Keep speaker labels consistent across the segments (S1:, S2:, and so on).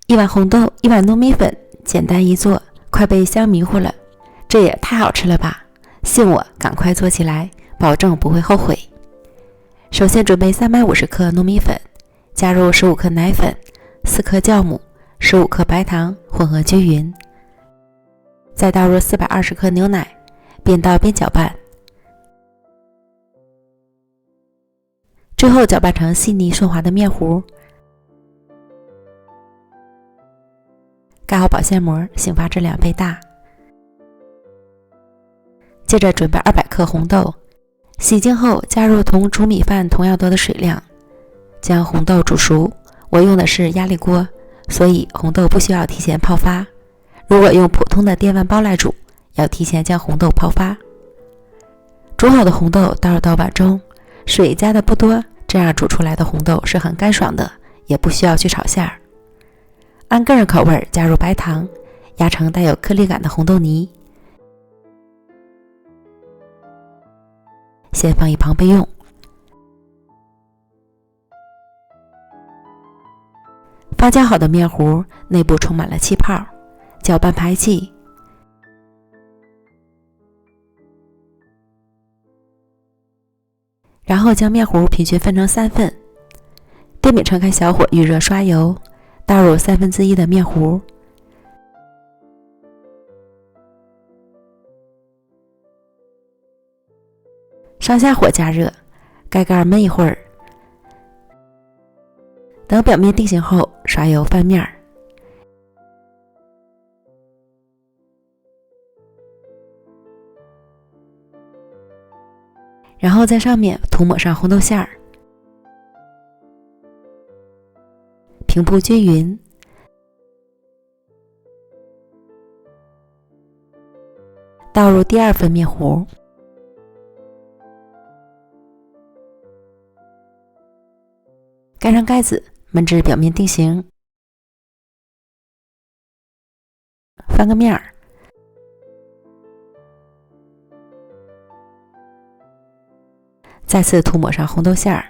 S1: 一碗红豆，一碗糯米粉，简单一做，快被香迷糊了。这也太好吃了吧！信我，赶快做起来，保证不会后悔。首先准备350克糯米粉，加入15克奶粉、4克酵母、15克白糖，混合均匀。再倒入420克牛奶，边倒边搅拌。最后搅拌成细腻顺滑的面糊。盖好保鲜膜，醒发至2倍大。接着准备200克红豆，洗净后加入同煮米饭同样多的水量，将红豆煮熟。我用的是压力锅，所以红豆不需要提前泡发。如果用普通的电饭煲来煮，要提前将红豆泡发。煮好的红豆倒入到碗中，水加的不多，这样煮出来的红豆是很干爽的，也不需要去炒馅儿。按个人口味加入白糖，压成带有颗粒感的红豆泥，先放一旁备用。发酵好的面糊内部充满了气泡，搅拌排气。然后将面糊平均分成3份，电饼铛开小火预热刷油，倒入1/3的面糊，上下火加热，盖盖焖一会儿。等表面定型后，刷油翻面，然后在上面涂抹上红豆馅儿，平铺均匀。倒入第2份面糊，盖上盖子，焖至表面定型。翻个面儿，再次涂抹上红豆馅儿，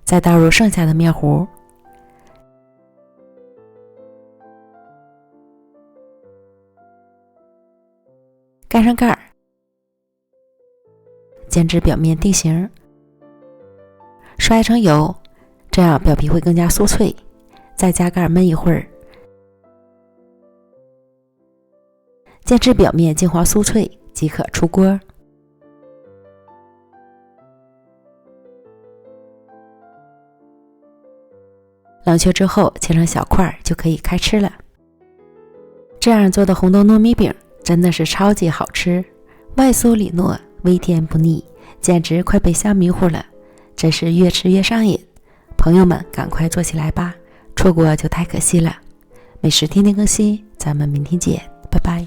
S1: 再倒入剩下的面糊，盖上盖儿，煎至表面定型，刷一层油，这样表皮会更加酥脆。再加盖焖一会儿，煎至表面金黄酥脆即可出锅。冷却之后切成小块就可以开吃了。这样做的红豆糯米饼真的是超级好吃，外酥里糯，微甜不腻，简直快被香迷糊了，真是越吃越上瘾。朋友们赶快做起来吧，错过就太可惜了。美食天天更新，咱们明天见，拜拜。